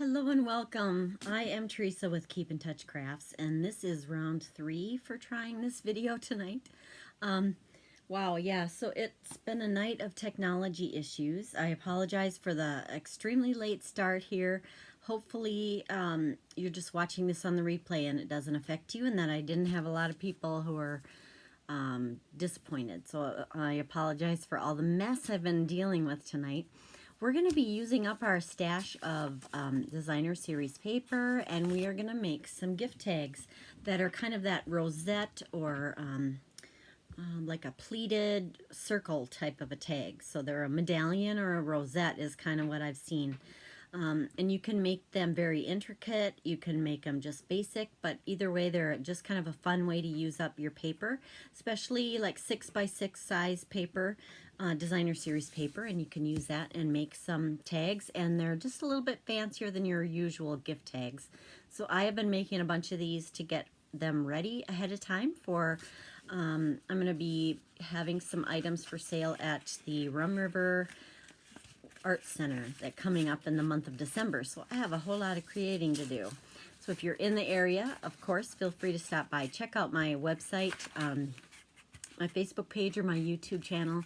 Hello and welcome. I am Teresa with Keep in Touch Crafts, and this is round 3 for trying this video tonight. Wow, yeah, so it's been a night of technology issues. I apologize for the extremely late start here. Hopefully you're just watching this on the replay and it doesn't affect you, and that I didn't have a lot of people who are disappointed. So I apologize for all the mess I've been dealing with tonight. We're going to be using up our stash of designer series paper, and we are going to make some gift tags that are kind of that rosette or like a pleated circle type of a tag. So they're a medallion or a rosette is kind of what I've seen. And you can make them very intricate, you can make them just basic, but either way they're just kind of a fun way to use up your paper, especially like 6x6 size paper, designer series paper, and you can use that and make some tags, and they're just a little bit fancier than your usual gift tags. So I have been making a bunch of these to get them ready ahead of time for I'm going to be having some items for sale at the Rum River Art Center that coming up in the month of December, so I have a whole lot of creating to do. So if you're in the area, of course, feel free to stop by. Check out my website, my Facebook page, or my YouTube channel,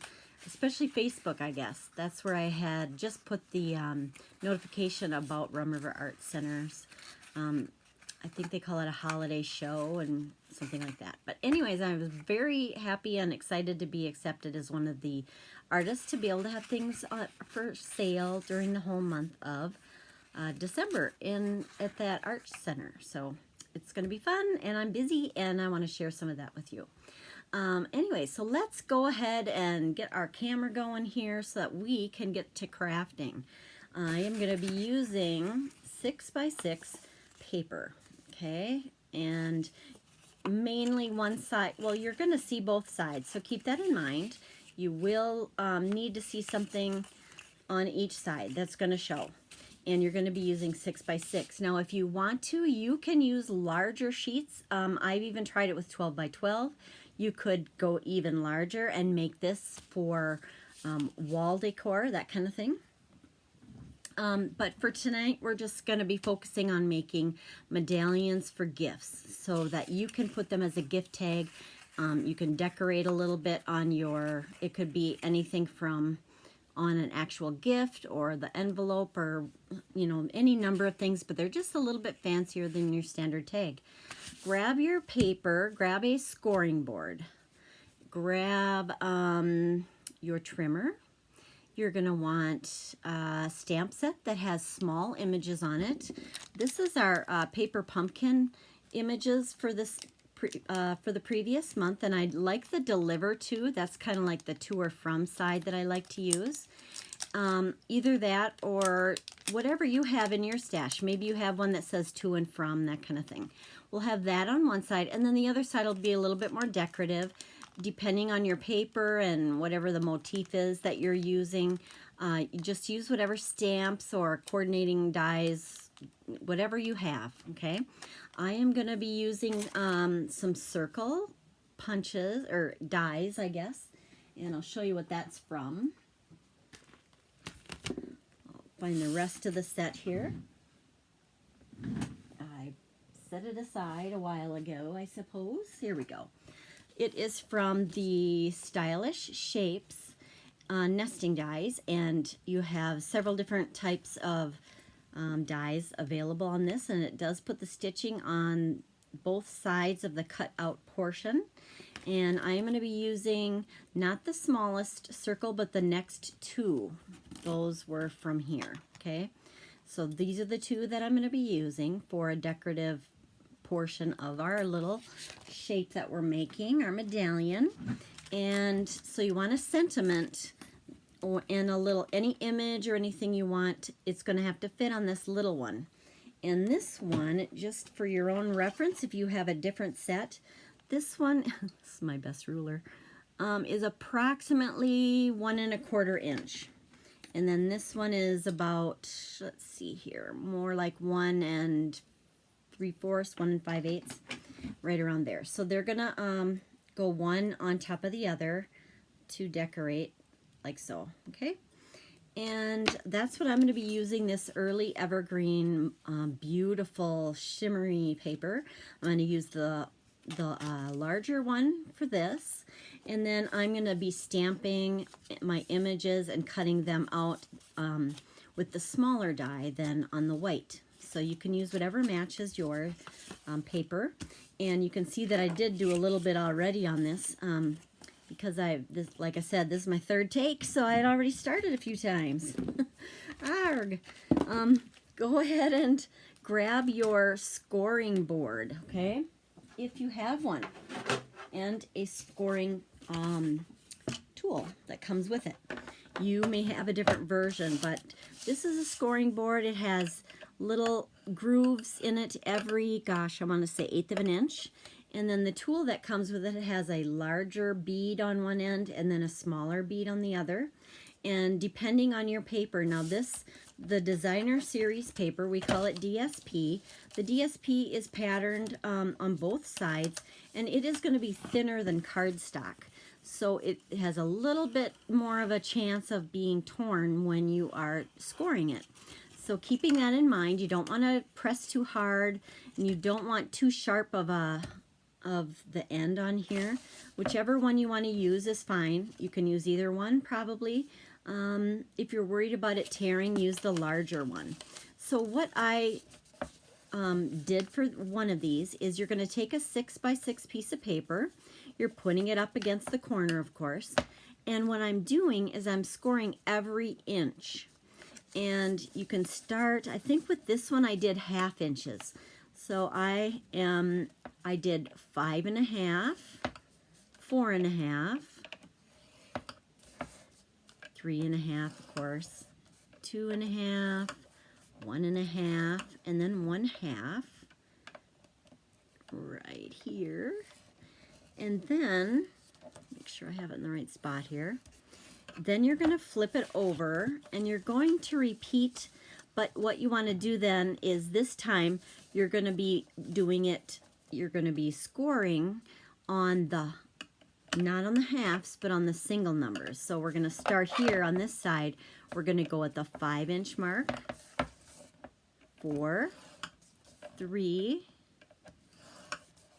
especially Facebook, I guess. That's where I had just put the notification about Rum River Art Centers. I think they call it a holiday show and something like that. But anyways, I was very happy and excited to be accepted as one of the artists to be able to have things for sale during the whole month of December at that art center. So it's going to be fun, and I'm busy, and I want to share some of that with you. Anyway, so let's go ahead and get our camera going here so that we can get to crafting. I am going to be using 6x6 paper, okay, and mainly one side. Well, you're going to see both sides, so keep that in mind. You will need to see something on each side that's going to show, and you're going to be using 6x6. Now, if you want to, you can use larger sheets. I've even tried it with 12x12. You could go even larger and make this for wall decor, that kind of thing. But for tonight, we're just going to be focusing on making medallions for gifts so that you can put them as a gift tag. You can decorate a little bit on your, it could be anything from on an actual gift or the envelope, or, you know, any number of things, but they're just a little bit fancier than your standard tag. Grab your paper, grab a scoring board, grab your trimmer. You're going to want a stamp set that has small images on it. This is our paper pumpkin images for this for the previous month, and I like the deliver to. That's kind of like the to or from side that I like to use. Either that or whatever you have in your stash. Maybe you have one that says to and from, that kind of thing. We'll have that on one side, and then the other side will be a little bit more decorative, depending on your paper and whatever the motif is that you're using. You just use whatever stamps or coordinating dies, whatever you have, okay? I am going to be using some circle punches, or dies, I guess, and I'll show you what that's from. I'll find the rest of the set here. I set it aside a while ago, I suppose. Here we go. It is from the Stylish Shapes nesting dies, and you have several different types of dies available on this, and it does put the stitching on both sides of the cut out portion. And I am going to be using not the smallest circle, but the next two. Those were from here, okay? So these are the two that I'm going to be using for a decorative portion of our little shape that we're making, our medallion. And so you want a sentiment and a little, any image or anything you want, it's going to have to fit on this little one. And this one, just for your own reference, if you have a different set, this one, this is my best ruler, is approximately 1 1/4 inch. And then this one is about, let's see here, more like 1 3/4, 1 5/8, right around there. So they're gonna go one on top of the other to decorate, like so, okay? And that's what I'm going to be using, this early evergreen, beautiful shimmery paper. I'm going to use the larger one for this. And then I'm going to be stamping my images and cutting them out with the smaller die than on the white. So you can use whatever matches your paper. And you can see that I did do a little bit already on this. Because like I said, this is my third take, so I had already started a few times. Arg. Go ahead and grab your scoring board, okay? If you have one, and a scoring tool that comes with it. You may have a different version, but this is a scoring board. It has little grooves in it every, gosh, I want to say 1/8 of an inch. And then the tool that comes with it has a larger bead on one end and then a smaller bead on the other. And depending on your paper, now the designer series paper, we call it DSP. The DSP is patterned on both sides, and it is going to be thinner than cardstock. So it has a little bit more of a chance of being torn when you are scoring it. So keeping that in mind, you don't want to press too hard, and you don't want too sharp of the end on here. Whichever one you want to use is fine. You can use either one probably. If you're worried about it tearing, use the larger one. So what I did for one of these is you're going to take a 6x6 piece of paper. You're putting it up against the corner, of course. And what I'm doing is I'm scoring every inch. And you can start, I think with this one I did 1/2 inches. So I did 5.5, 4.5, 3.5, of course, 2.5, 1.5, and then 1/2 right here. And then, make sure I have it in the right spot here. Then you're going to flip it over, and you're going to repeat, but what you want to do then is this time you're going to be doing it, you're going to be scoring on the, not on the halves, but on the single numbers. So we're going to start here on this side. We're going to go at the 5-inch mark, 4, 3,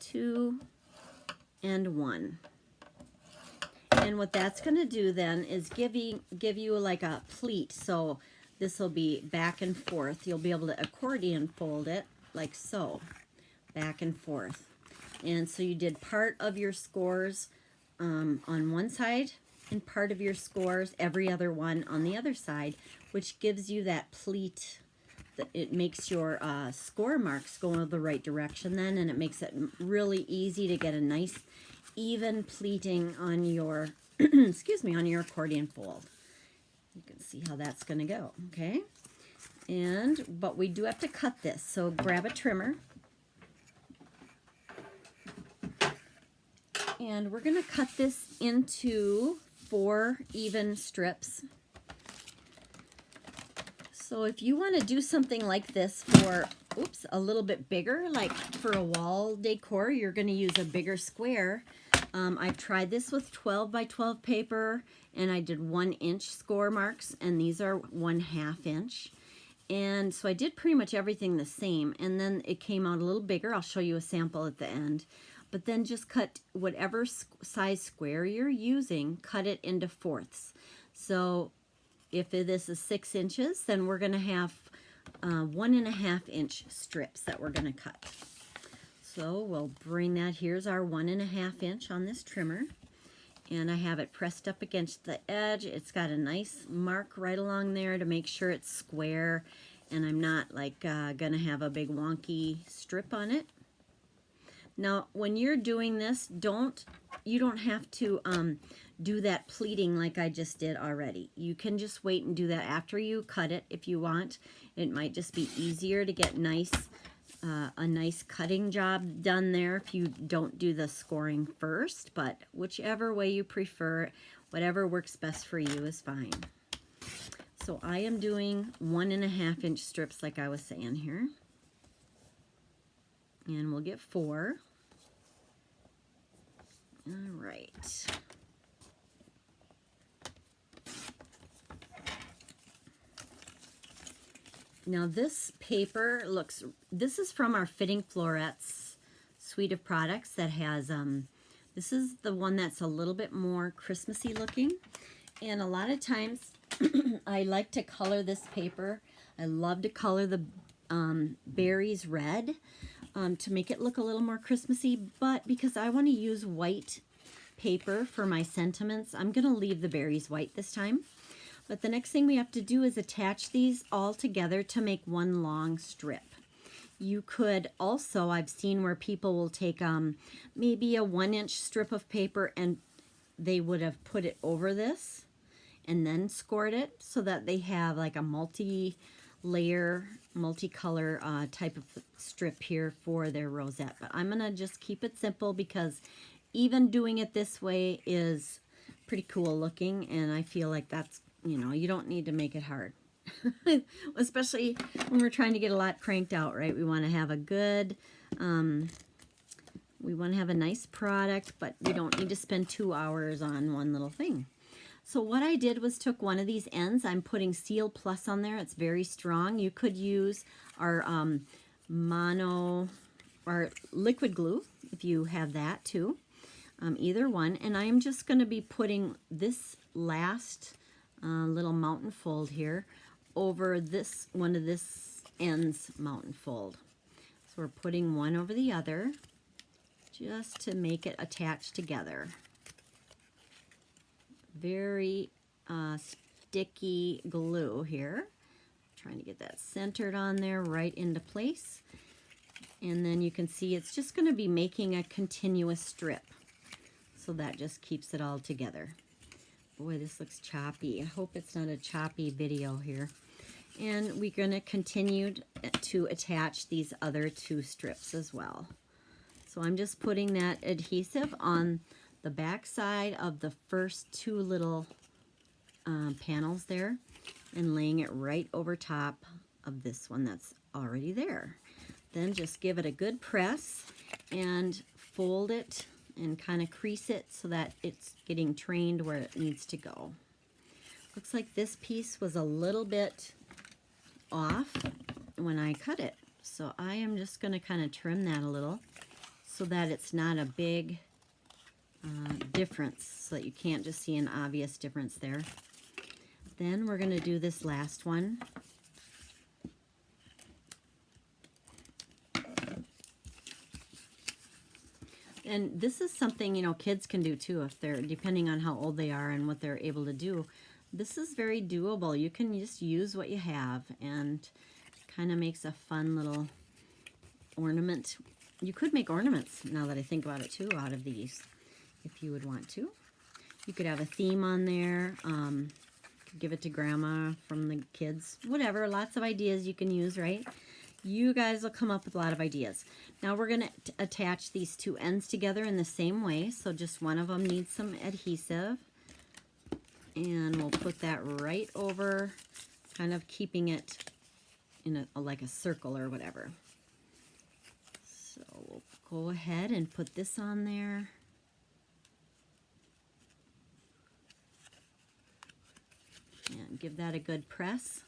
2, and 1. And what that's going to do then is give you like a pleat. So this will be back and forth. You'll be able to accordion fold it like so, back and forth. And so you did part of your scores on one side and part of your scores, every other one on the other side, which gives you that pleat. It makes your score marks go in the right direction then, and it makes it really easy to get a nice even pleating on your excuse me, on your accordion fold. You can see how that's going to go, okay? But we do have to cut this, so grab a trimmer. And we're going to cut this into 4 even strips. So if you want to do something like this for, oops, a little bit bigger, like for a wall decor, you're going to use a bigger square. I've tried this with 12x12 paper, and I did 1-inch score marks, and these are 1/2 inch. And so I did pretty much everything the same, and then it came out a little bigger. I'll show you a sample at the end. But then just cut whatever size square you're using, cut it into 4ths. So if this is 6 inches, then we're going to have 1.5 inch strips that we're going to cut. So we'll bring that, here's our 1.5 inch on this trimmer. And I have it pressed up against the edge. It's got a nice mark right along there to make sure it's square. And I'm not like going to have a big wonky strip on it. Now, when you're doing this, you don't have to do that pleating like I just did already. You can just wait and do that after you cut it if you want. It might just be easier to get a nice cutting job done there if you don't do the scoring first, but whichever way you prefer, whatever works best for you is fine. So I am doing 1.5 inch strips like I was saying here. And we'll get 4. All right. Now this paper looks, this is from our Fitting Florets suite of products that has, this is the one that's a little bit more Christmassy looking. And a lot of times I like to color this paper. I love to color the berries red to make it look a little more Christmassy, but because I want to use white paper for my sentiments, I'm going to leave the berries white this time. But the next thing we have to do is attach these all together to make one long strip. You could also, I've seen where people will take maybe a 1-inch strip of paper and they would have put it over this and then scored it so that they have like a multi-layer, multicolor type of strip here for their rosette. But I'm going to just keep it simple because even doing it this way is pretty cool looking, and I feel like that's, you know, you don't need to make it hard. Especially when we're trying to get a lot cranked out, right? We want to have a good, we want to have a nice product, but we don't need to spend 2 hours on one little thing. So what I did was took one of these ends. I'm putting Seal Plus on there. It's very strong. You could use our or liquid glue if you have that too. Either one. And I am just going to be putting this last little mountain fold here over this one of this end's mountain fold. So we're putting one over the other just to make it attach together. Very sticky glue here. Trying to get that centered on there right into place. And then you can see it's just going to be making a continuous strip. So that just keeps it all together. Boy, this looks choppy. I hope it's not a choppy video here. And we're going to continue to attach these other 2 strips as well. So I'm just putting that adhesive on the back side of the first 2 little panels there and laying it right over top of this one that's already there. Then just give it a good press and fold it and kind of crease it so that it's getting trained where it needs to go. Looks like this piece was a little bit off when I cut it. So I am just going to kind of trim that a little so that it's not a big difference, so that you can't just see an obvious difference there. Then we're going to do this last one. And this is something, you know, kids can do too if they're, depending on how old they are and what they're able to do. This is very doable. You can just use what you have, and kind of makes a fun little ornament. You could make ornaments, now that I think about it too, out of these, if you would want to. You could have a theme on there. Could give it to grandma from the kids. Whatever, lots of ideas you can use, right? You guys will come up with a lot of ideas. Now we're going to attach these 2 ends together in the same way. So just one of them needs some adhesive. And we'll put that right over, kind of keeping it in like a circle or whatever. So we'll go ahead and put this on there. And give that a good press.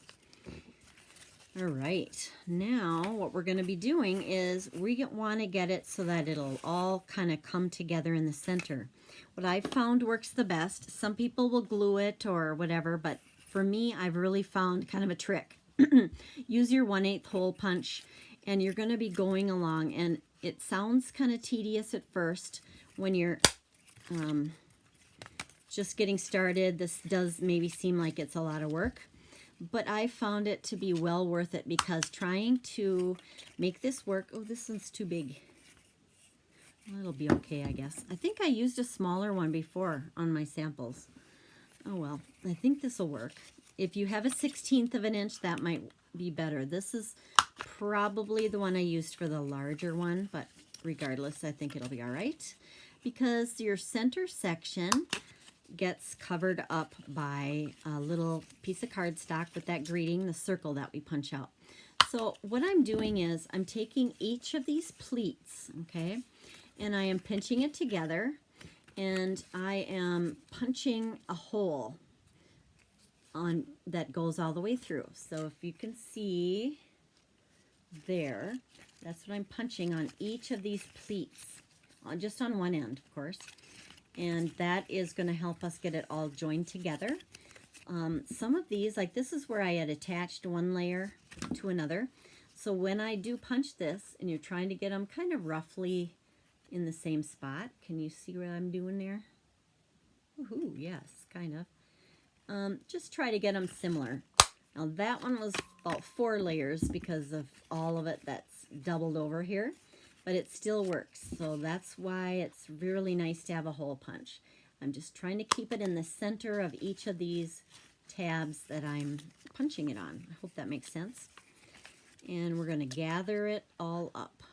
All right, now what we're going to be doing is we want to get it so that it'll all kind of come together in the center. What I've found works the best. Some people will glue it or whatever, but for me, I've really found kind of a trick. Use your 1/8 hole punch, and you're going to be going along, and it sounds kind of tedious at first when you're just getting started. This does maybe seem like it's a lot of work. But I found it to be well worth it, because trying to make this work... Oh, this one's too big. Well, it'll be okay, I guess. I think I used a smaller one before on my samples. Oh, well, I think this will work. If you have a 1/16 of an inch, that might be better. This is probably the one I used for the larger one, but regardless, I think it'll be all right, because your center section gets covered up by a little piece of cardstock with that greeting, the circle that we punch out. So what I'm doing is I'm taking each of these pleats, okay, and I am pinching it together, and I am punching a hole on that goes all the way through. So if you can see there, that's what I'm punching on each of these pleats, just on one end, of course. And that is going to help us get it all joined together. Some of these, like this is where I had attached one layer to another. So when I do punch this, and you're trying to get them kind of roughly in the same spot, can you see what I'm doing there? Woohoo, yes, kind of. Just try to get them similar. Now that one was about 4 layers because of all of it that's doubled over here, but it still works. So that's why it's really nice to have a hole punch. I'm just trying to keep it in the center of each of these tabs that I'm punching it on. I hope that makes sense. And we're going to gather it all up.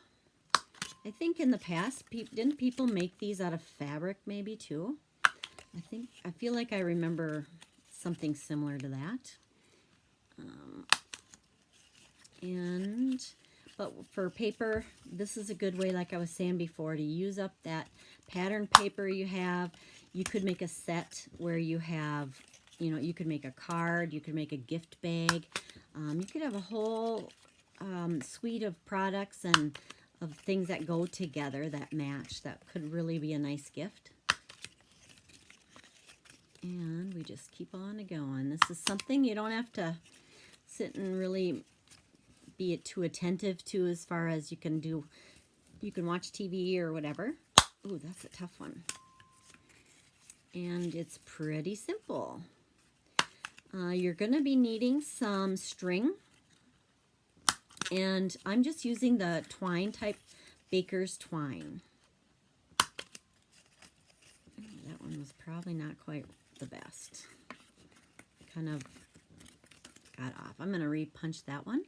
I think in the past, didn't people make these out of fabric maybe too? I feel like I remember something similar to that. But for paper, this is a good way, like I was saying before, to use up that pattern paper you have. You could make a set where you have, you know, you could make a card, you could make a gift bag. You could have a whole suite of products and of things that go together that match. That could really be a nice gift. And we just keep on going. This is something you don't have to sit and really be too attentive to, as far as you can do. You can watch TV or whatever. Ooh, that's a tough one. And it's pretty simple. You're going to be needing some string. And I'm just using the twine type, baker's twine. That one was probably not quite the best. Kind of got off. I'm going to re-punch that one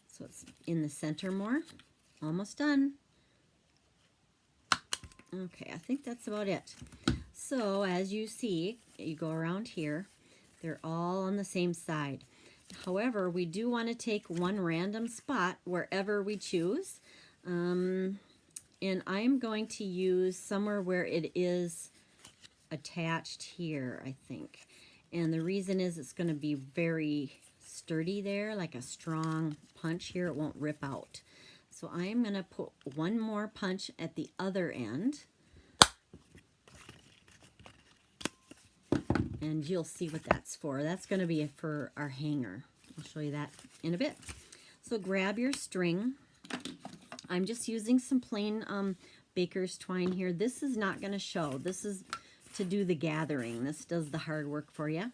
so it's in the center more. Almost done. Okay, I think that's about it. So as you see, you go around here, they're all on the same side. However, we do want to take one random spot wherever we choose. And I'm going to use somewhere where it is attached here, I think. And the reason is it's going to be very sturdy there, like a strong punch here. It won't rip out. So I'm going to put one more punch at the other end. And you'll see what that's for. That's going to be for our hanger. I'll show you that in a bit. So grab your string. I'm just using some plain baker's twine here. This is not going to show. This is to do the gathering. This does the hard work for you.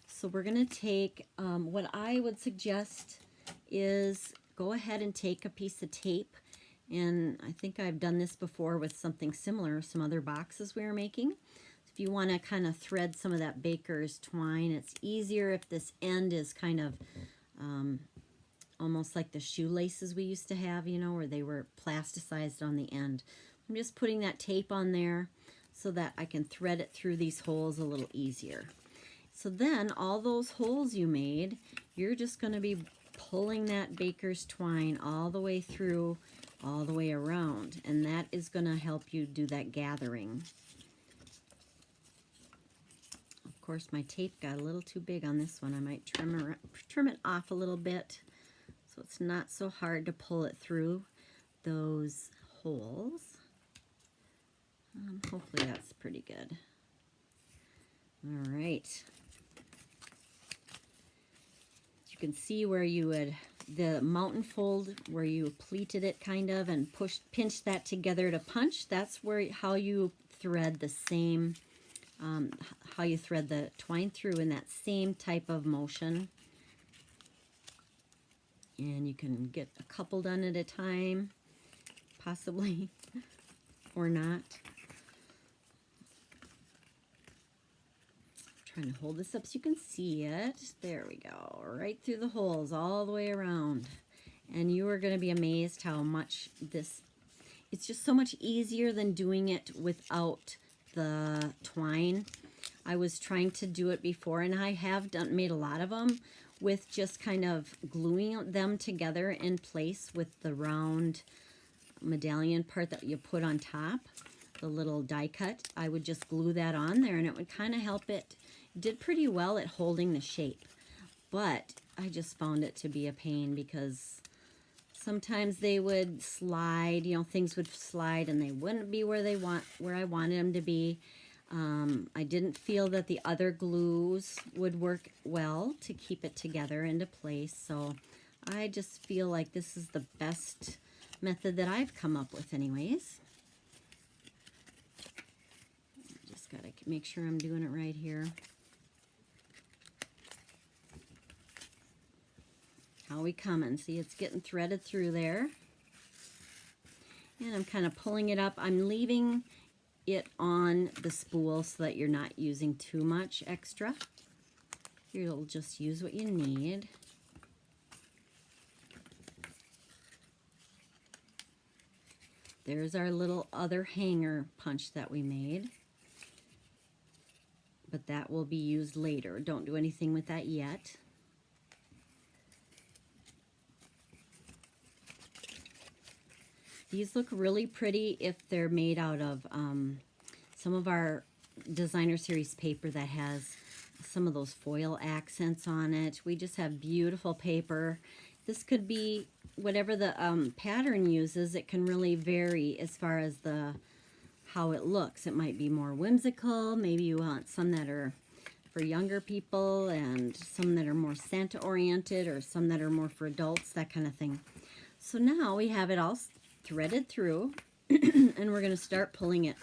So we're going to take, what I would suggest is go ahead and take a piece of tape. And I think I've done this before with something similar, some other boxes we were making. If you want to kind of thread some of that baker's twine, it's easier if this end is kind of almost like the shoelaces we used to have, you know, where they were plasticized on the end. I'm just putting that tape on there so that I can thread it through these holes a little easier. So then all those holes you made, you're just going to be pulling that baker's twine all the way through, all the way around, and that is going to help you do that gathering. Of course, my tape got a little too big on this one. I might trim it off a little bit so it's not so hard to pull it through those holes. Hopefully that's pretty good. All right. You can see where you would, the mountain fold where you pleated it kind of and pinched that together to punch. That's where how you thread the same, how you thread the twine through in that same type of motion. And you can get a couple done at a time, possibly, or not. Trying to hold this up so you can see it. There we go. Right through the holes all the way around. And you are going to be amazed how much this, it's just so much easier than doing it without the twine. I was trying to do it before, and I have made a lot of them with just kind of gluing them together in place with the round medallion part that you put on top, the little die cut. I would just glue that on there, and it would kind of help it. did pretty well at holding the shape, but I just found it to be a pain because sometimes they would slide, you know, things would slide and they wouldn't be where I wanted them to be. I didn't feel that the other glues would work well to keep it together into place, so I just feel like this is the best method that I've come up with anyways. Just gotta make sure I'm doing it right here. How we coming? See, it's getting threaded through there. And I'm kind of pulling it up. I'm leaving it on the spool so that you're not using too much extra. You'll just use what you need. There's our little other hanger punch that we made. But that will be used later. Don't do anything with that yet. These look really pretty if they're made out of some of our designer series paper that has some of those foil accents on it. We just have beautiful paper. This could be whatever the pattern uses. It can really vary as far as how it looks. It might be more whimsical. Maybe you want some that are for younger people and some that are more Santa oriented or some that are more for adults, that kind of thing. So now we have it all threaded through and we're going to start pulling it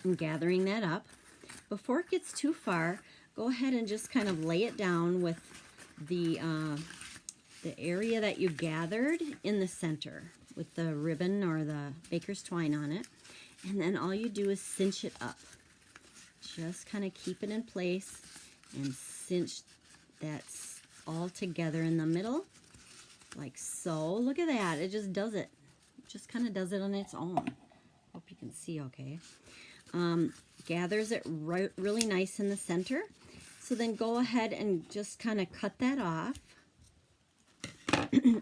and gathering that up. Before it gets too far, go ahead and just kind of lay it down with the area that you gathered in the center with the ribbon or the baker's twine on it. And then all you do is cinch it up. Just kind of keep it in place and cinch that all together in the middle, like so. Look at that. It just does it. It just kind of does it on its own. Hope you can see okay. Gathers it really nice in the center. So then go ahead and just kind of cut that off.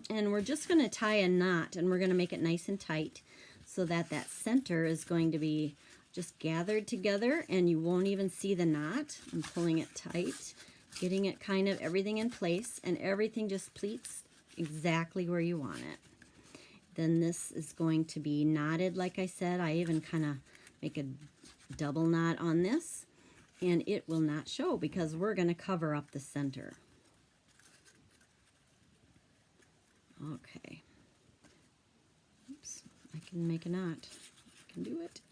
And we're just going to tie a knot, and we're going to make it nice and tight so that that center is going to be just gathered together and you won't even see the knot. I'm pulling it tight, getting it kind of everything in place, and everything just pleats exactly where you want it. Then this is going to be knotted, like I said. I even kind of make a double knot on this, and it will not show because we're going to cover up the center. Okay. Oops, I can make a knot. I can do it.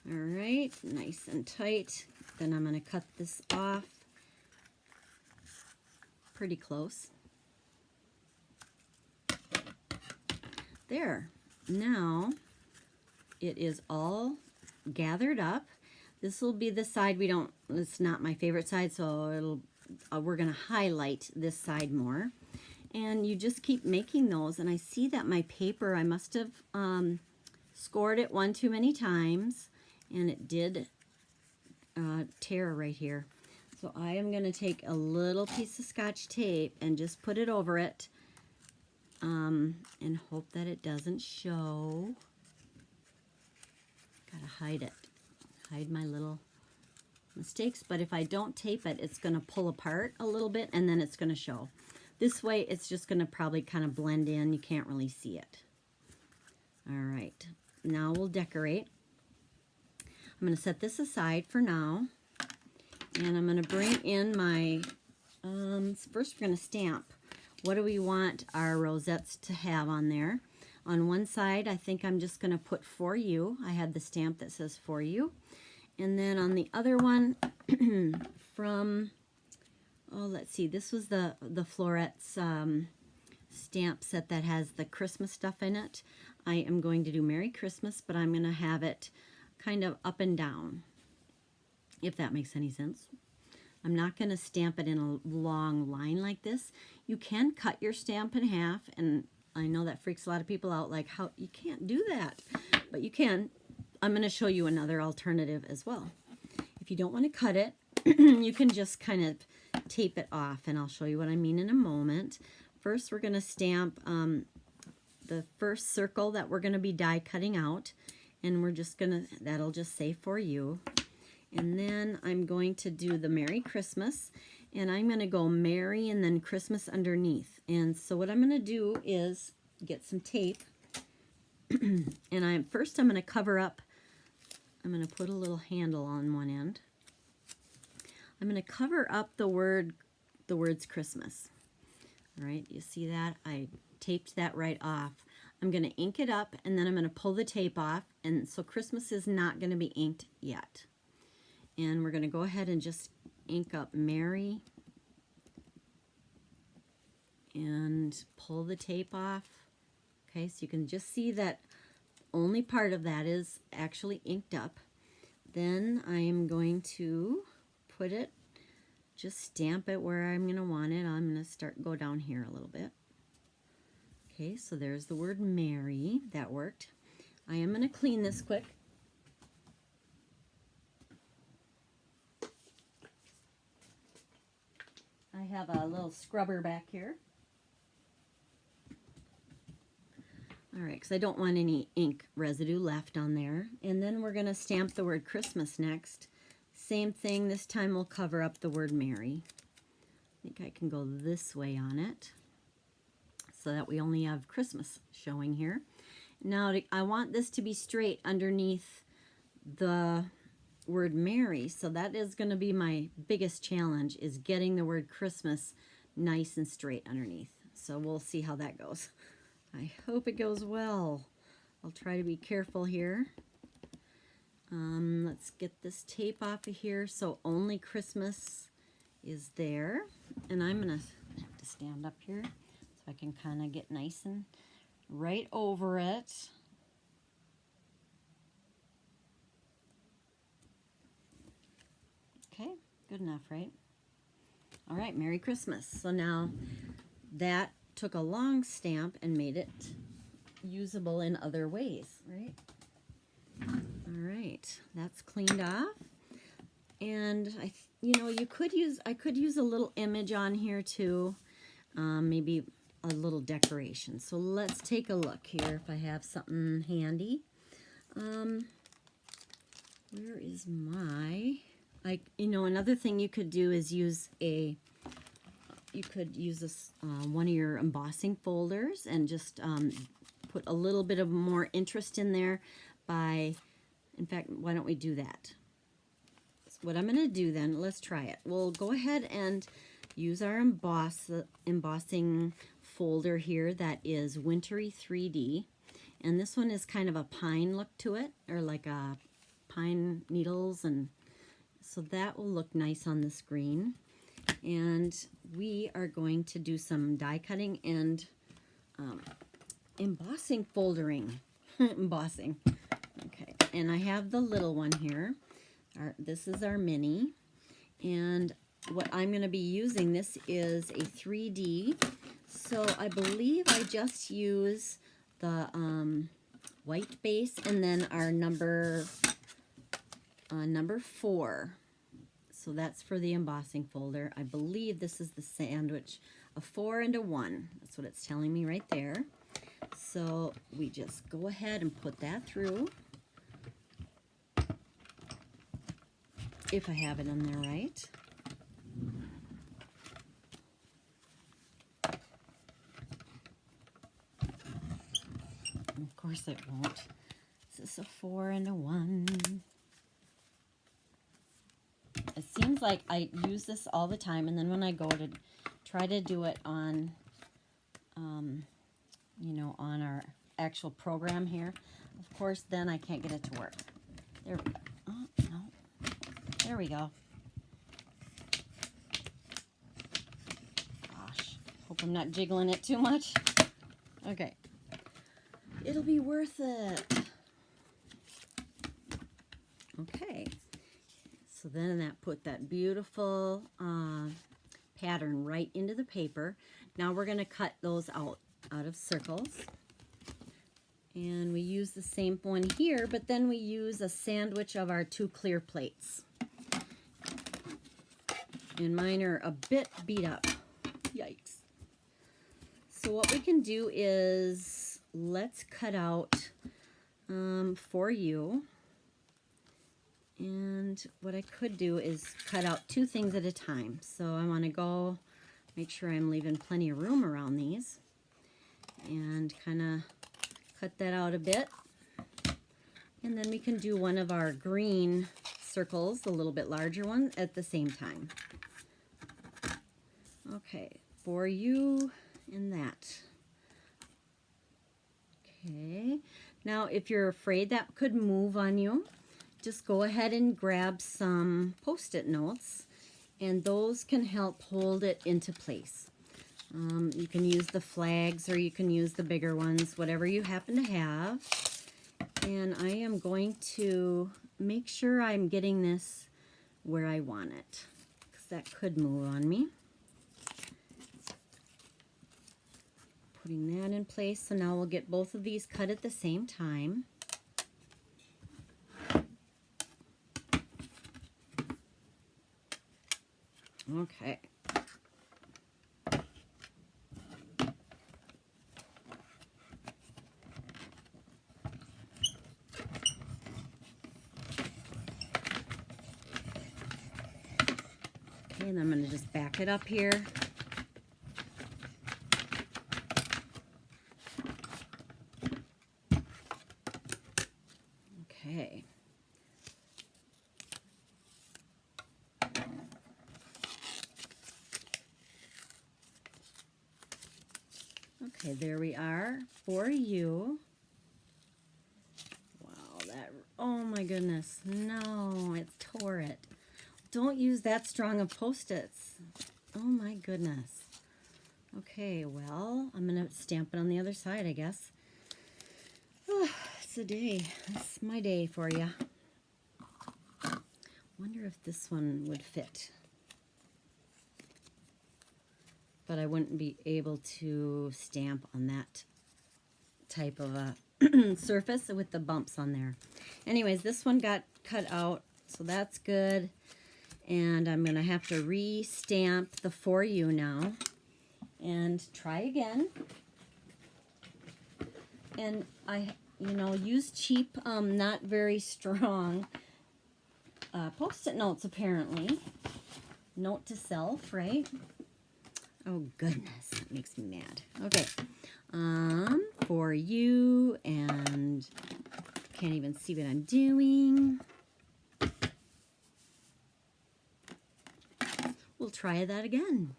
All right, nice and tight. Then I'm going to cut this off pretty close. There. Now it is all gathered up. This will be the side it's not my favorite side, so we're going to highlight this side more. And you just keep making those. And I see that my paper, I must have scored it one too many times, and it did tear right here. So I am going to take a little piece of Scotch tape and just put it over it and hope that it doesn't show. Gotta hide it. Hide my little mistakes. But if I don't tape it, it's going to pull apart a little bit and then it's going to show. This way, it's just going to probably kind of blend in. You can't really see it. All right. Now we'll decorate. I'm going to set this aside for now. And I'm going to bring in my, first we're going to stamp. What do we want our rosettes to have on there? On one side, I think I'm just going to put for you. I had the stamp that says for you. And then on the other one, from... oh, let's see. This was the Florettes stamp set that has the Christmas stuff in it. I am going to do Merry Christmas, but I'm going to have it kind of up and down, if that makes any sense. I'm not going to stamp it in a long line like this. You can cut your stamp in half, and I know that freaks a lot of people out, like, how you can't do that. But you can. I'm going to show you another alternative as well. If you don't want to cut it, you can just kind of tape it off, and I'll show you what I mean in a moment. First, we're going to stamp the first circle that we're going to be die cutting out, and we're just going to, that'll just say for you. And then I'm going to do the Merry Christmas, and I'm going to go Merry and then Christmas underneath. And so what I'm going to do is get some tape, and first I'm going to cover up. I'm going to put a little handle on one end. I'm going to cover up the words Christmas. All right, you see that? I taped that right off. I'm going to ink it up, and then I'm going to pull the tape off, and so Christmas is not going to be inked yet. And we're going to go ahead and just ink up Merry and pull the tape off. Okay, so you can just see that only part of that is actually inked up. Then I am going to put it, just stamp it where I'm going to want it. I'm going to go down here a little bit. Okay, so there's the word Merry. That worked. I am going to clean this quick. I have a little scrubber back here. All right, because I don't want any ink residue left on there. And then we're going to stamp the word Christmas next. Same thing, this time we'll cover up the word Merry. I think I can go this way on it so that we only have Christmas showing here. Now I want this to be straight underneath the word Merry, so that is going to be my biggest challenge, is getting the word Christmas nice and straight underneath. So we'll see how that goes. I hope it goes well. I'll try to be careful here. Let's get this tape off of here so only Christmas is there. And I'm going to have to stand up here so I can kind of get nice and right over it. Okay, good enough, right? All right, Merry Christmas. So now that took a long stamp and made it usable in other ways, right? All right, that's cleaned off. And I could use a little image on here too, maybe a little decoration. So let's take a look here if I have something handy. Where is my? Another thing you could do is use one of your embossing folders and just put a little bit of more interest in there in fact, why don't we do that? So what I'm going to do then, let's try it. We'll go ahead and use our embossing folder here that is Wintry 3D. And this one is kind of a pine look to it, or like a pine needles, and so that will look nice on the screen. And we are going to do some die cutting and embossing foldering. Embossing. Okay, and I have the little one here. This is our mini. And what I'm going to be using, this is a 3D. So I believe I just use the white base and then our number 4. So that's for the embossing folder. I believe this is the sandwich, a 4 and a 1. That's what it's telling me right there. So we just go ahead and put that through. If I have it in there right. Of course it won't. This is a 4 and a 1. It seems like I use this all the time, and then when I go to try to do it on, on our actual program here, of course, then I can't get it to work. There we go. Oh, no. There we go. Gosh, hope I'm not jiggling it too much. Okay. It'll be worth it. Okay. So then that put that beautiful pattern right into the paper. Now we're going to cut those out of circles. And we use the same one here, but then we use a sandwich of our 2 clear plates. And mine are a bit beat up. Yikes. So what we can do is, let's cut out for you. And And what I could do is cut out 2 things at a time. So I want to go make sure I'm leaving plenty of room around these and kind of cut that out a bit. And then we can do one of our green circles, a little bit larger one, at the same time. Okay, for you and that. Okay, now if you're afraid that could move on you, just go ahead and grab some Post-it notes, and those can help hold it into place. You can use the flags or you can use the bigger ones, whatever you happen to have. And I am going to make sure I'm getting this where I want it, because that could move on me. Putting that in place, so now we'll get both of these cut at the same time. Okay. And I'm going to just back it up here. Okay. Okay, there we are for you. Wow, that, oh my goodness, no, it tore it. Don't use that strong of Post-its. Oh my goodness. Okay, well, I'm going to stamp it on the other side, I guess. Oh, it's a day. It's my day for you. Wonder if this one would fit. But I wouldn't be able to stamp on that type of a surface with the bumps on there. Anyways, this one got cut out, so that's good. And I'm going to have to re-stamp the For You now and try again. And I, use cheap, not very strong Post-it notes apparently. Note to self, right? Oh goodness, that makes me mad. Okay, For You, and can't even see what I'm doing. We'll try that again.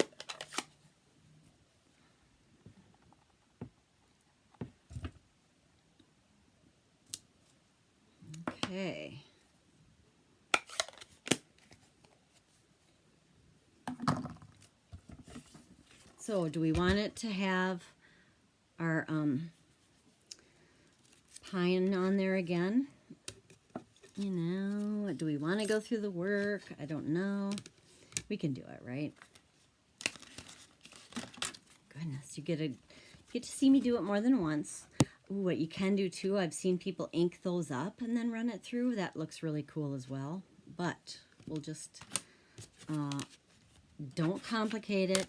Okay. So do we want it to have our pine on there again? Do we want to go through the work? I don't know. We can do it, right? Goodness, you get to see me do it more than once. Ooh, what you can do too, I've seen people ink those up and then run it through. That looks really cool as well. But we'll just don't complicate it.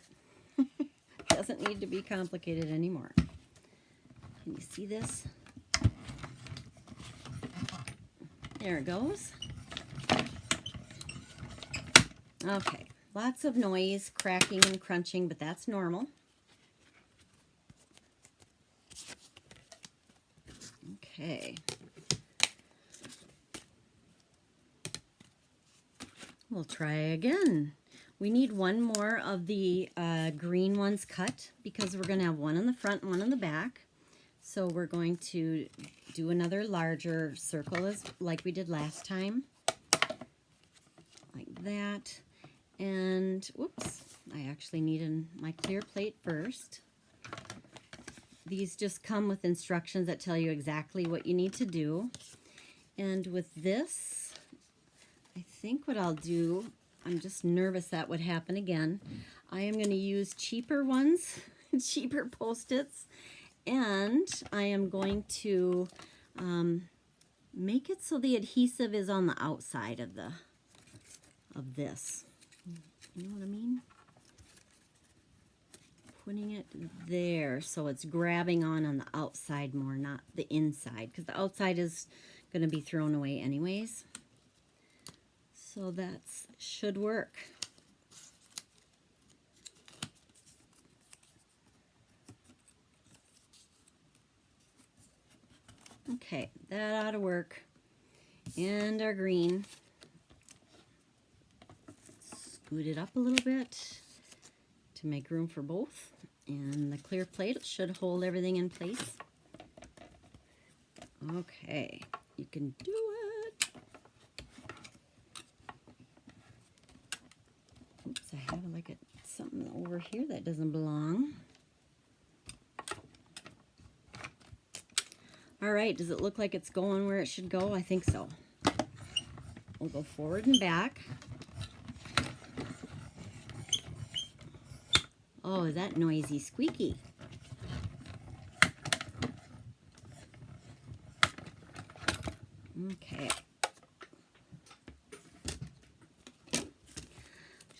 Doesn't need to be complicated anymore. Can you see this? There it goes. Okay, lots of noise, cracking and crunching, but that's normal. Okay. We'll try again. We need one more of the green ones cut because we're going to have one on the front and one on the back. So we're going to do another larger circle like we did last time. Like that. And, whoops, I actually needed my clear plate first. These just come with instructions that tell you exactly what you need to do. And with this, I think what I'll do, I'm just nervous that would happen again. I am going to use cheaper ones, cheaper Post-its, and I am going to make it so the adhesive is on the outside of this. You know what I mean? Putting it there so it's grabbing on the outside more, not the inside, because the outside is going to be thrown away anyways. So that should work. Okay, that ought to work. And our green. Scoot it up a little bit to make room for both. And the clear plate should hold everything in place. Okay, you can do it. Oops, I have like something over here that doesn't belong. All right, does it look like it's going where it should go? I think so. We'll go forward and back. Oh, is that noisy squeaky? Okay.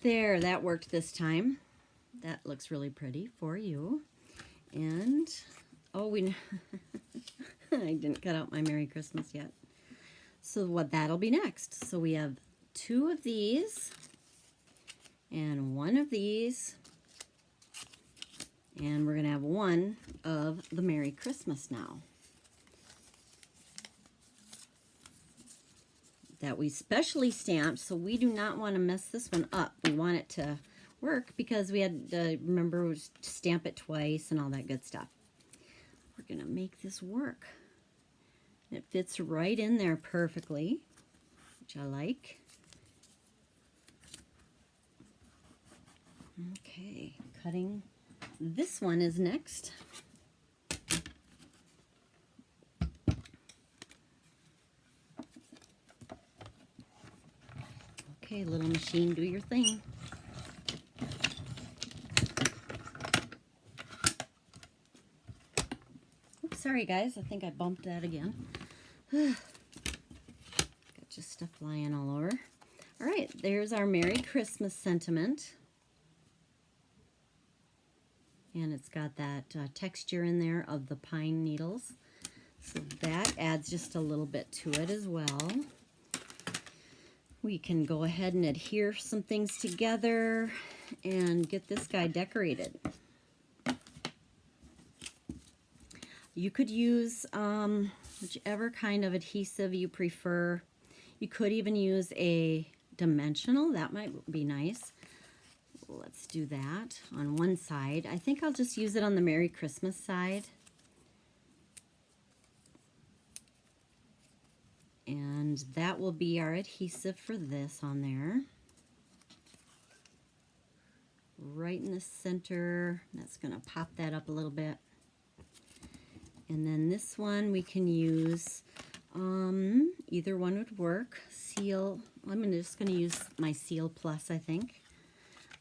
There, that worked this time. That looks really pretty for you. And, oh, I didn't cut out my Merry Christmas yet. So what that'll be next. So we have 2 of these and 1 of these. And we're going to have 1 of the Merry Christmas now. That we specially stamped, so we do not want to mess this one up. We want it to work because we had to, remember, to stamp it twice and all that good stuff. We're going to make this work. It fits right in there perfectly, which I like. Okay, cutting. This one is next. Okay, little machine, do your thing. Oops, sorry guys, I think I bumped that again. Got just stuff flying all over. All right, there's our Merry Christmas sentiment. And it's got that texture in there of the pine needles. So that adds just a little bit to it as well. We can go ahead and adhere some things together and get this guy decorated. You could use whichever kind of adhesive you prefer. You could even use a dimensional. That might be nice. Let's do that on one side. I think I'll just use it on the Merry Christmas side. And that will be our adhesive for this on there. Right in the center. That's going to pop that up a little bit. And then this one we can use, either one would work. Seal, I'm just going to use my Seal Plus, I think.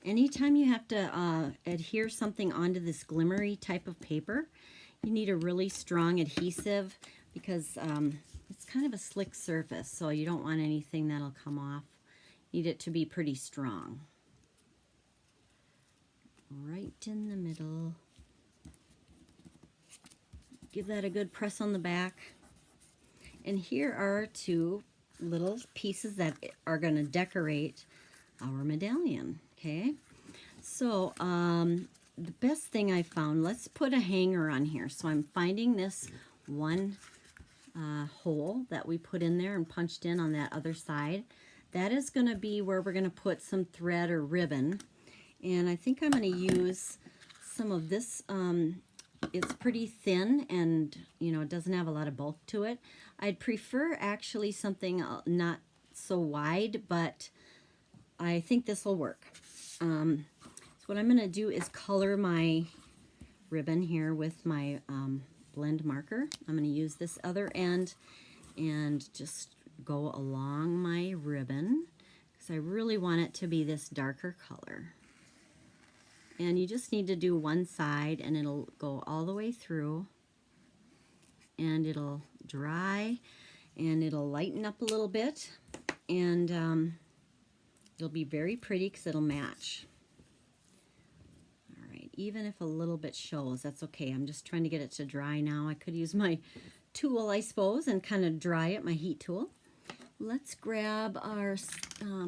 Anytime you have to adhere something onto this glimmery type of paper, you need a really strong adhesive because it's kind of a slick surface, so you don't want anything that'll come off. You need it to be pretty strong. Right in the middle. Give that a good press on the back. And here are 2 little pieces that are going to decorate our medallion. Okay, so the best thing I found, let's put a hanger on here. So I'm finding this one hole that we put in there and punched in on that other side. That is going to be where we're going to put some thread or ribbon. And I think I'm going to use some of this. It's pretty thin and, you know, it doesn't have a lot of bulk to it. I'd prefer actually something not so wide, but I think this will work. So what I'm going to do is color my ribbon here with my blend marker. I'm going to use this other end and just go along my ribbon because I really want it to be this darker color. And you just need to do one side and it'll go all the way through and it'll dry and it'll lighten up a little bit and it'll be very pretty because it'll match. All right, even if a little bit shows, that's okay. I'm just trying to get it to dry now. I could use my tool, I suppose, and kind of dry it, my heat tool. let's grab our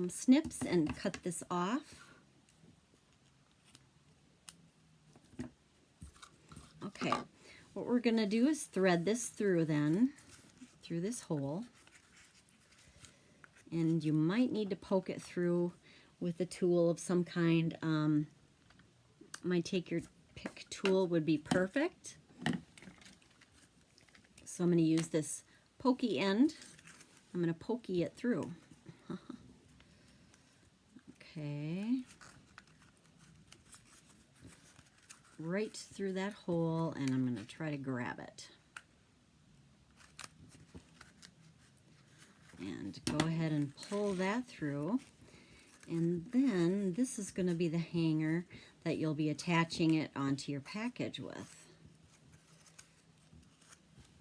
snips and cut this off. Okay, what we're going to do is thread this through then, through this hole. And you might need to poke it through with a tool of some kind. My take your pick tool would be perfect. So I'm going to use this pokey end. I'm going to pokey it through. Okay. Right through that hole, and I'm going to try to grab it. And go ahead and pull that through. And then this is going to be the hanger that you'll be attaching it onto your package with.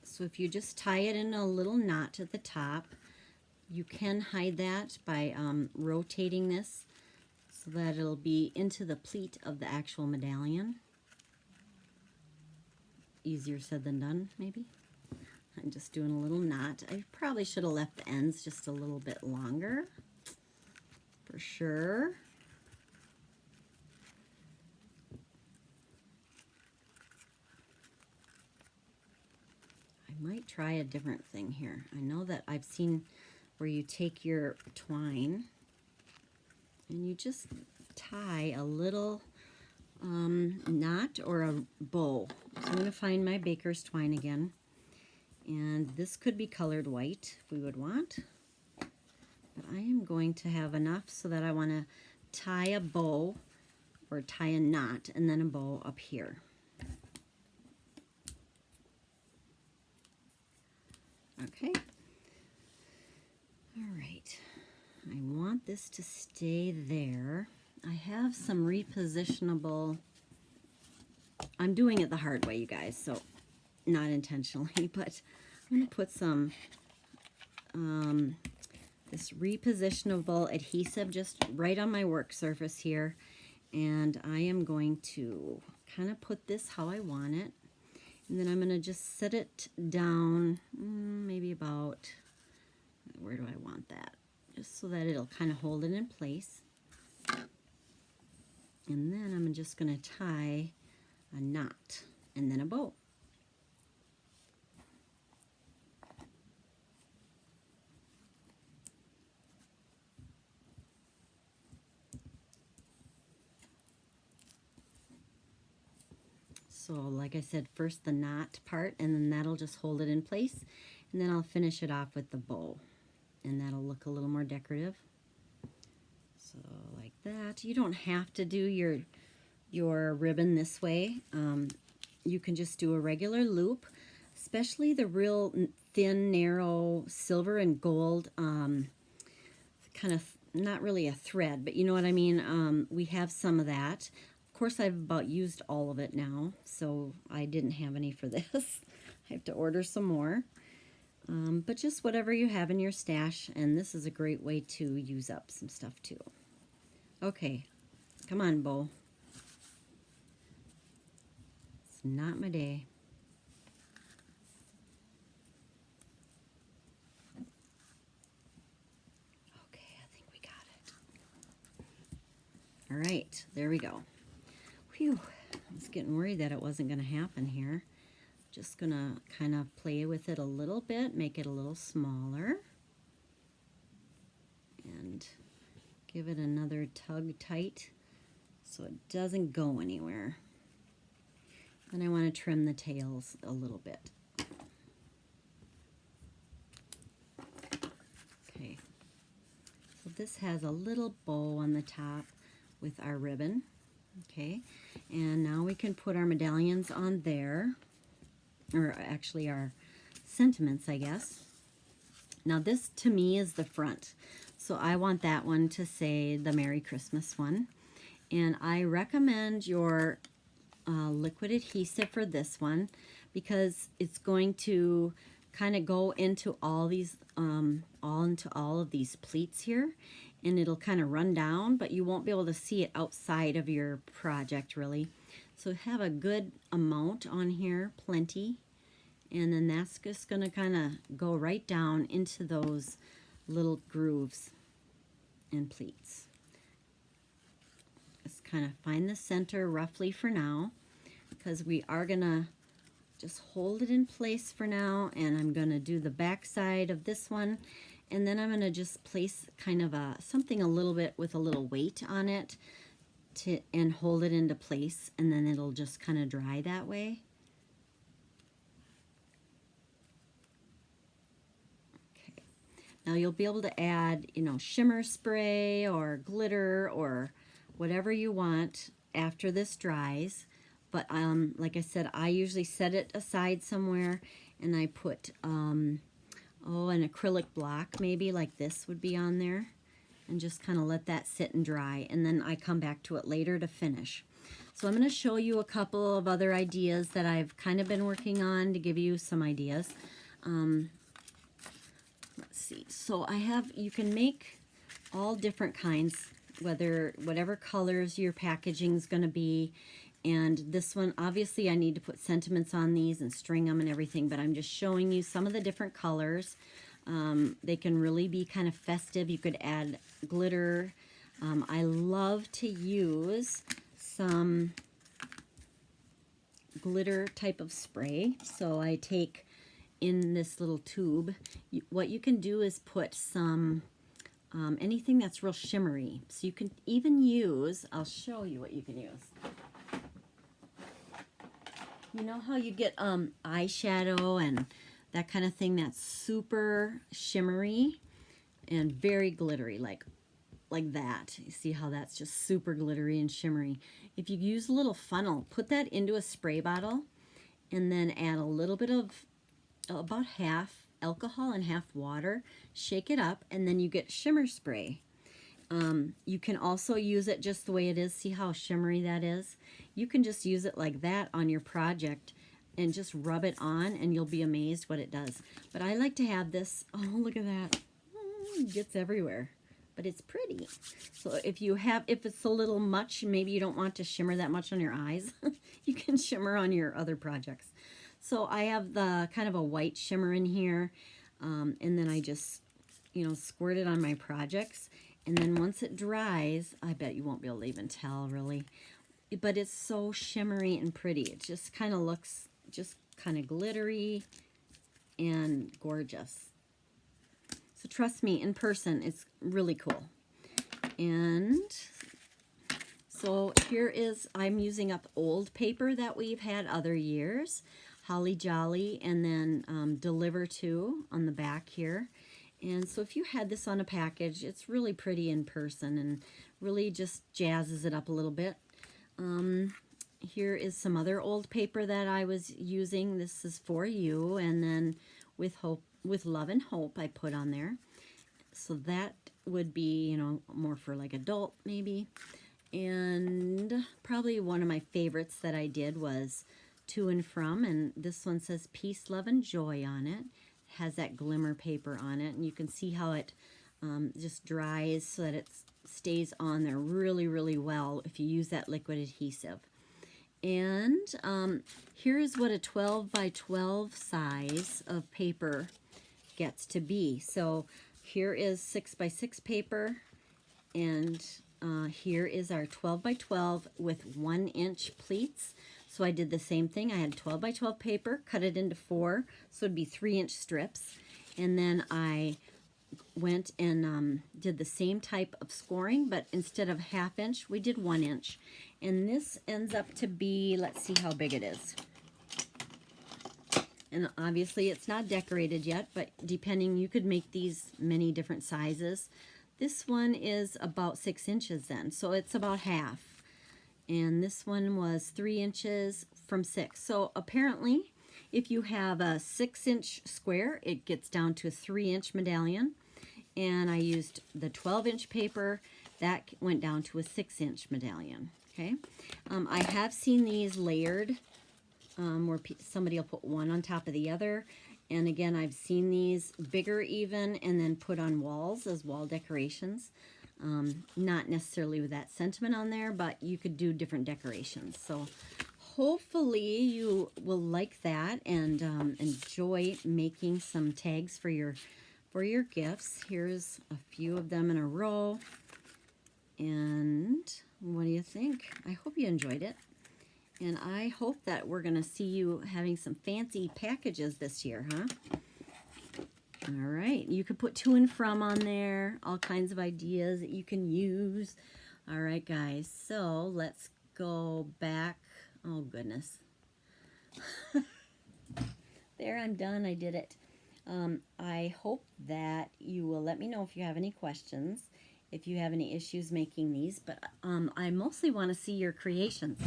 So if you just tie it in a little knot at the top, you can hide that by rotating this so that it'll be into the pleat of the actual medallion. Easier said than done, maybe. I'm just doing a little knot. I probably should have left the ends just a little bit longer, for sure. I might try a different thing here. I know that I've seen where you take your twine and you just tie a little knot or a bow. So I'm going to find my baker's twine again. And this could be colored white if we would want. But I am going to have enough so that I want to tie a bow or tie a knot and then a bow up here. Okay. All right. I want this to stay there. I have some repositionable. I'm doing it the hard way, you guys, so not intentionally, but I'm going to put some this repositionable adhesive just right on my work surface here, and I am going to kind of put this how I want it, and then I'm going to just set it down maybe about, where do I want that? Just so that it'll kind of hold it in place. And then I'm just going to tie a knot and then a bow. So like I said, first the knot part, and then that'll just hold it in place, and then I'll finish it off with the bow, and that'll look a little more decorative. So like that. You don't have to do your ribbon this way. You can just do a regular loop, especially the real thin, narrow silver and gold, kind of not really a thread, but you know what I mean. We have some of that. Of course, I've about used all of it now, so I didn't have any for this. I have to order some more. But just whatever you have in your stash, and this is a great way to use up some stuff too. Okay, come on, bow. It's not my day. Okay, I think we got it. All right, there we go. Whew, I was getting worried that it wasn't going to happen here. Just going to kind of play with it a little bit, make it a little smaller. And give it another tug tight so it doesn't go anywhere. Then I want to trim the tails a little bit. Okay, so this has a little bow on the top with our ribbon. Okay, and now we can put our medallions on there, or actually our sentiments, I guess. Now this to me is the front, so I want that one to say the Merry Christmas one, and I recommend your liquid adhesive for this one because it's going to kind of go into all these all of these pleats here, and it'll kind of run down, but you won't be able to see it outside of your project really. So have a good amount on here, plenty, and then that's just going to kind of go right down into those little grooves and pleats. Just kind of find the center roughly for now, because we are gonna just hold it in place for now, and I'm gonna do the back side of this one, and then I'm gonna just place kind of something a little bit with a little weight on it and hold it into place, and then it'll just kind of dry that way. Okay. Now you'll be able to add, you know, shimmer spray or glitter or whatever you want after this dries. But like I said, I usually set it aside somewhere, and I put an acrylic block maybe like this would be on there, and just kind of let that sit and dry, and then I come back to it later to finish. So I'm going to show you a couple of other ideas that I've kind of been working on to give you some ideas. Let's see. So you can make all different kinds, whatever colors your packaging is going to be. And this one, obviously I need to put sentiments on these and string them and everything, but I'm just showing you some of the different colors. They can really be kind of festive. You could add glitter. I love to use some glitter type of spray. So I take in this little tube, what you can do is put some anything that's real shimmery. So you can even use, I'll show you what you can use. You know how you get eyeshadow and that kind of thing that's super shimmery and very glittery, like that. You see how that's just super glittery and shimmery. If you use a little funnel, put that into a spray bottle, and then add a little bit of about half alcohol and half water, shake it up, and then you get shimmer spray. You can also use it just the way it is. See how shimmery that is? You can just use it like that on your project and just rub it on, and you'll be amazed what it does. But I like to have this. Oh, look at that. It gets everywhere. But it's pretty. So if it's a little much, maybe you don't want to shimmer that much on your eyes, you can shimmer on your other projects. So I have the kind of a white shimmer in here, and then I just, you know, squirt it on my projects. And then once it dries, I bet you won't be able to even tell really, but it's so shimmery and pretty. It just kind of looks just kind of glittery and gorgeous. So trust me, in person, it's really cool. And so here is, I'm using up old paper that we've had other years, Holly Jolly, and then Deliver To on the back here. And so if you had this on a package, it's really pretty in person and really just jazzes it up a little bit. Here is some other old paper that I was using. This is For You, and then with Love and Hope I put on there. So that would be, you know, more for like adult maybe. And probably one of my favorites that I did was To and From, and this one says Peace, Love, and Joy on it. Has that glimmer paper on it, and you can see how it just dries so that it stays on there really, really well if you use that liquid adhesive. And here's what a 12 by 12 size of paper gets to be. So here is 6 by 6 paper, and here is our 12 by 12 with 1-inch pleats. So I did the same thing. I had 12 by 12 paper, cut it into 4, so it'd be 3-inch strips. And then I went and did the same type of scoring, but instead of 1/2 inch, we did 1 inch. And this ends up to be, let's see how big it is. And obviously it's not decorated yet, but depending, you could make these many different sizes. This one is about 6 inches then, so it's about half. And this one was 3 inches from 6. So apparently, if you have a 6-inch square, it gets down to a 3-inch medallion. And I used the 12-inch paper, that went down to a 6-inch medallion. Okay, I have seen these layered, where somebody will put one on top of the other. And again, I've seen these bigger even, and then put on walls as wall decorations. Not necessarily with that sentiment on there, but you could do different decorations. So hopefully you will like that and enjoy making some tags for your for your gifts. Here's a few of them in a row. And what do you think? I hope you enjoyed it. And I hope that we're going to see you having some fancy packages this year, huh? All right. You could put to and from on there. All kinds of ideas that you can use. All right, guys. So let's go back. Oh, goodness. There, I'm done. I did it. I hope that you will let me know if you have any questions, if you have any issues making these, but I mostly want to see your creations.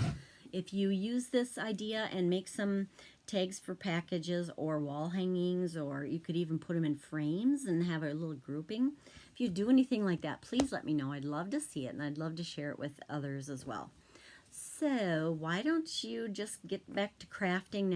If you use this idea and make some tags for packages or wall hangings, or you could even put them in frames and have a little grouping. If you do anything like that, please let me know. I'd love to see it, and I'd love to share it with others as well. So why don't you just get back to crafting now?